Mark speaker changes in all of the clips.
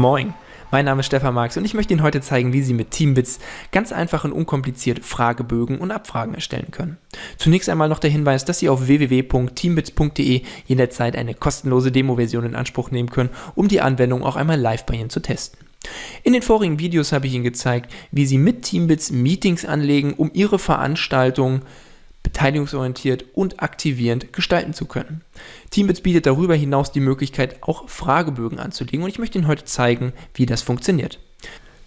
Speaker 1: Moin, mein Name ist Stefan Marx und ich möchte Ihnen heute zeigen, wie Sie mit Teambits ganz einfach und unkompliziert Fragebögen und Abfragen erstellen können. Zunächst einmal noch der Hinweis, dass Sie auf www.teambits.de jederzeit eine kostenlose Demo-Version in Anspruch nehmen können, um die Anwendung auch einmal live bei Ihnen zu testen. In den vorigen Videos habe ich Ihnen gezeigt, wie Sie mit Teambits Meetings anlegen, um Ihre Veranstaltung beteiligungsorientiert und aktivierend gestalten zu können. Teambits bietet darüber hinaus die Möglichkeit, auch Fragebögen anzulegen und ich möchte Ihnen heute zeigen, wie das funktioniert.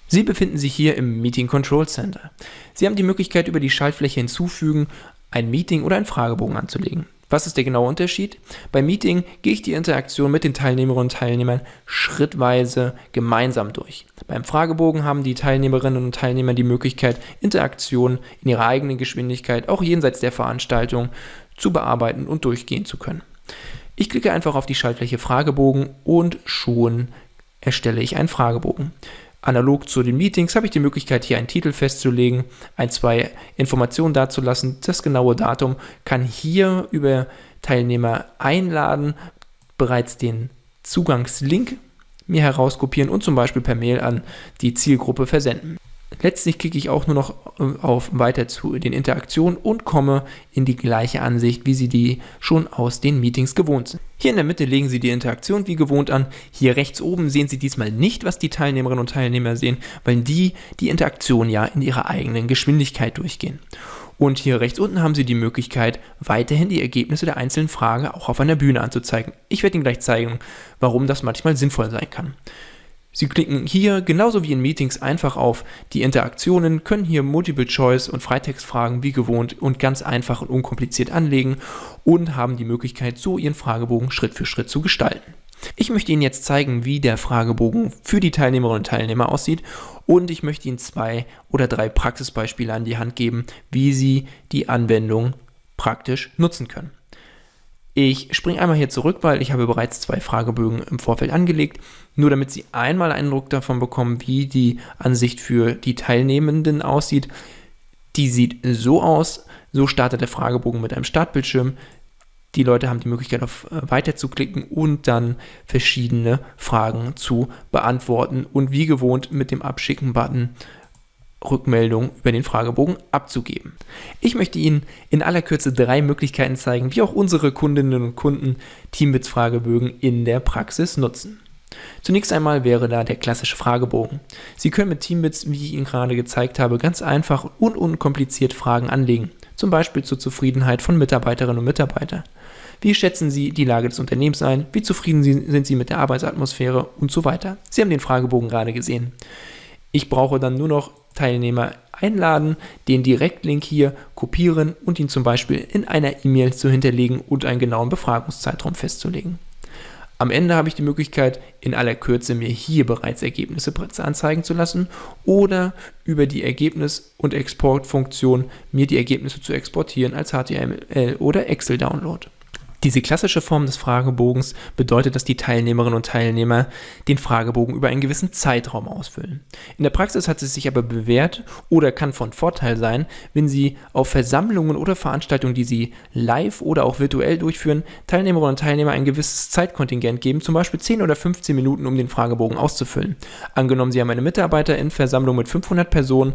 Speaker 1: Sie befinden sich hier im Meeting Control Center. Sie haben die Möglichkeit, über die Schaltfläche hinzufügen, ein Meeting oder einen Fragebogen anzulegen. Was ist der genaue Unterschied? Beim Meeting gehe ich die Interaktion mit den Teilnehmerinnen und Teilnehmern schrittweise gemeinsam durch. Beim Fragebogen haben die Teilnehmerinnen und Teilnehmer die Möglichkeit, Interaktionen in ihrer eigenen Geschwindigkeit, auch jenseits der Veranstaltung, zu bearbeiten und durchgehen zu können. Ich klicke einfach auf die Schaltfläche Fragebogen und schon erstelle ich einen Fragebogen. Analog zu den Meetings habe ich die Möglichkeit, hier einen Titel festzulegen, zwei Informationen dazulassen. Das genaue Datum kann hier über Teilnehmer einladen, bereits den Zugangslink mir herauskopieren und zum Beispiel per Mail an die Zielgruppe versenden. Letztlich klicke ich auch nur noch auf Weiter zu den Interaktionen und komme in die gleiche Ansicht, wie Sie die schon aus den Meetings gewohnt sind. Hier in der Mitte legen Sie die Interaktion wie gewohnt an. Hier rechts oben sehen Sie diesmal nicht, was die Teilnehmerinnen und Teilnehmer sehen, weil die Interaktion ja in ihrer eigenen Geschwindigkeit durchgehen. Und hier rechts unten haben Sie die Möglichkeit, weiterhin die Ergebnisse der einzelnen Fragen auch auf einer Bühne anzuzeigen. Ich werde Ihnen gleich zeigen, warum das manchmal sinnvoll sein kann. Sie klicken hier, genauso wie in Meetings, einfach auf die Interaktionen, können hier Multiple Choice und Freitextfragen wie gewohnt und ganz einfach und unkompliziert anlegen und haben die Möglichkeit, so Ihren Fragebogen Schritt für Schritt zu gestalten. Ich möchte Ihnen jetzt zeigen, wie der Fragebogen für die Teilnehmerinnen und Teilnehmer aussieht und ich möchte Ihnen 2 oder 3 Praxisbeispiele an die Hand geben, wie Sie die Anwendung praktisch nutzen können. Ich springe einmal hier zurück, weil ich habe bereits 2 Fragebögen im Vorfeld angelegt, nur damit Sie einmal einen Eindruck davon bekommen, wie die Ansicht für die Teilnehmenden aussieht. Die sieht so aus, so startet der Fragebogen mit einem Startbildschirm. Die Leute haben die Möglichkeit, auf Weiter zu klicken und dann verschiedene Fragen zu beantworten und wie gewohnt mit dem Abschicken-Button Rückmeldung über den Fragebogen abzugeben. Ich möchte Ihnen in aller Kürze 3 Möglichkeiten zeigen, wie auch unsere Kundinnen und Kunden Teambits Fragebögen in der Praxis nutzen. Zunächst einmal wäre da der klassische Fragebogen. Sie können mit Teambits, wie ich Ihnen gerade gezeigt habe, ganz einfach und unkompliziert Fragen anlegen, zum Beispiel zur Zufriedenheit von Mitarbeiterinnen und Mitarbeitern. Wie schätzen Sie die Lage des Unternehmens ein? Wie zufrieden sind Sie mit der Arbeitsatmosphäre und so weiter? Sie haben den Fragebogen gerade gesehen. Ich brauche dann nur noch Teilnehmer einladen, den Direktlink hier kopieren und ihn zum Beispiel in einer E-Mail zu hinterlegen und einen genauen Befragungszeitraum festzulegen. Am Ende habe ich die Möglichkeit, in aller Kürze mir hier bereits Ergebnisse anzeigen zu lassen oder über die Ergebnis- und Exportfunktion mir die Ergebnisse zu exportieren als HTML oder Excel-Download. Diese klassische Form des Fragebogens bedeutet, dass die Teilnehmerinnen und Teilnehmer den Fragebogen über einen gewissen Zeitraum ausfüllen. In der Praxis hat es sich aber bewährt oder kann von Vorteil sein, wenn Sie auf Versammlungen oder Veranstaltungen, die Sie live oder auch virtuell durchführen, Teilnehmerinnen und Teilnehmer ein gewisses Zeitkontingent geben, zum Beispiel 10 oder 15 Minuten, um den Fragebogen auszufüllen. Angenommen, Sie haben eine Mitarbeiterin-Versammlung mit 500 Personen,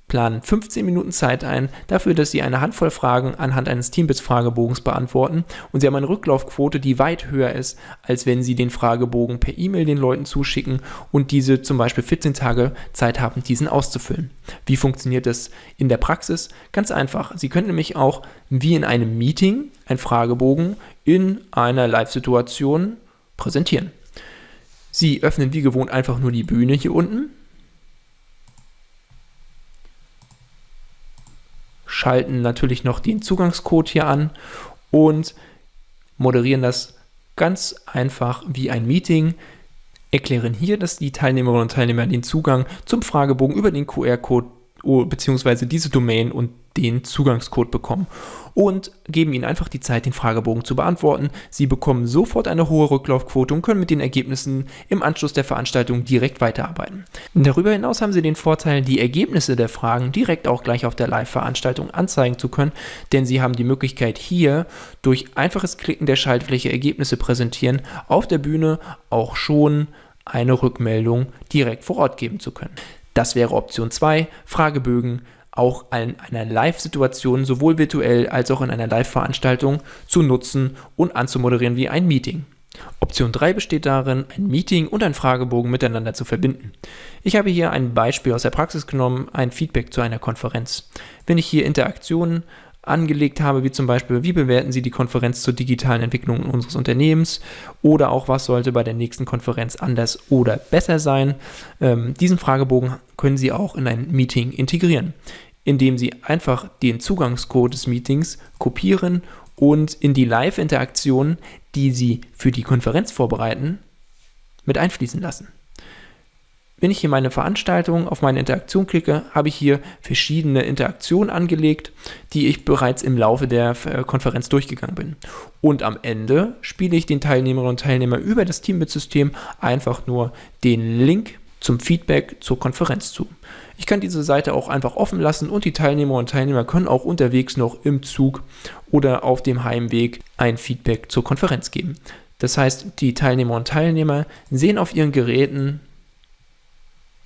Speaker 1: planen 15 Minuten Zeit ein, dafür, dass Sie eine Handvoll Fragen anhand eines Teambits-Fragebogens beantworten und Sie haben eine Rücklaufquote, die weit höher ist, als wenn Sie den Fragebogen per E-Mail den Leuten zuschicken und diese zum Beispiel 14 Tage Zeit haben, diesen auszufüllen. Wie funktioniert das in der Praxis? Ganz einfach. Sie können nämlich auch wie in einem Meeting einen Fragebogen in einer Live-Situation präsentieren. Sie öffnen wie gewohnt einfach nur die Bühne hier unten, schalten natürlich noch den Zugangscode hier an und moderieren das ganz einfach wie ein Meeting, erklären hier, dass die Teilnehmerinnen und Teilnehmer den Zugang zum Fragebogen über den QR-Code bzw. diese Domain und den Zugangscode bekommen und geben Ihnen einfach die Zeit, den Fragebogen zu beantworten. Sie bekommen sofort eine hohe Rücklaufquote und können mit den Ergebnissen im Anschluss der Veranstaltung direkt weiterarbeiten. Darüber hinaus haben Sie den Vorteil, die Ergebnisse der Fragen direkt auch gleich auf der Live-Veranstaltung anzeigen zu können, denn Sie haben die Möglichkeit, hier durch einfaches Klicken der Schaltfläche Ergebnisse präsentieren, auf der Bühne auch schon eine Rückmeldung direkt vor Ort geben zu können. Das wäre Option 2, Fragebögen auch in einer Live-Situation, sowohl virtuell als auch in einer Live-Veranstaltung zu nutzen und anzumoderieren wie ein Meeting. Option 3 besteht darin, ein Meeting und ein Fragebogen miteinander zu verbinden. Ich habe hier ein Beispiel aus der Praxis genommen, ein Feedback zu einer Konferenz. Wenn ich hier Interaktionen angelegt habe, wie zum Beispiel, wie bewerten Sie die Konferenz zur digitalen Entwicklung unseres Unternehmens oder auch, was sollte bei der nächsten Konferenz anders oder besser sein. Diesen Fragebogen können Sie auch in ein Meeting integrieren, indem Sie einfach den Zugangscode des Meetings kopieren und in die Live-Interaktion, die Sie für die Konferenz vorbereiten, mit einfließen lassen. Wenn ich hier meine Veranstaltung auf meine Interaktion klicke, habe ich hier verschiedene Interaktionen angelegt, die ich bereits im Laufe der Konferenz durchgegangen bin. Und am Ende spiele ich den Teilnehmerinnen und Teilnehmern über das Teambit-System einfach nur den Link zum Feedback zur Konferenz zu. Ich kann diese Seite auch einfach offen lassen und die Teilnehmerinnen und Teilnehmer können auch unterwegs noch im Zug oder auf dem Heimweg ein Feedback zur Konferenz geben. Das heißt, die Teilnehmerinnen und Teilnehmer sehen auf ihren Geräten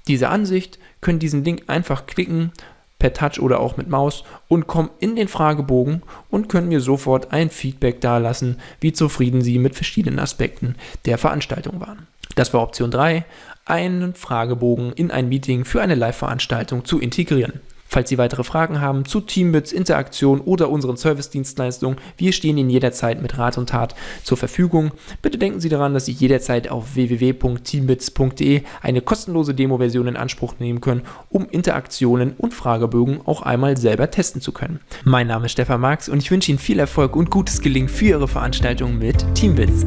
Speaker 1: diese Ansicht, können diesen Link einfach klicken, per Touch oder auch mit Maus und kommen in den Fragebogen und können mir sofort ein Feedback dalassen, wie zufrieden sie mit verschiedenen Aspekten der Veranstaltung waren. Das war Option 3, einen Fragebogen in ein Meeting für eine Live-Veranstaltung zu integrieren. Falls Sie weitere Fragen haben zu Teambits, Interaktion oder unseren Service-Dienstleistungen, wir stehen Ihnen jederzeit mit Rat und Tat zur Verfügung. Bitte denken Sie daran, dass Sie jederzeit auf www.teambits.de eine kostenlose Demo-Version in Anspruch nehmen können, um Interaktionen und Fragebögen auch einmal selber testen zu können. Mein Name ist Stefan Marx und ich wünsche Ihnen viel Erfolg und gutes Gelingen für Ihre Veranstaltung mit Teambits.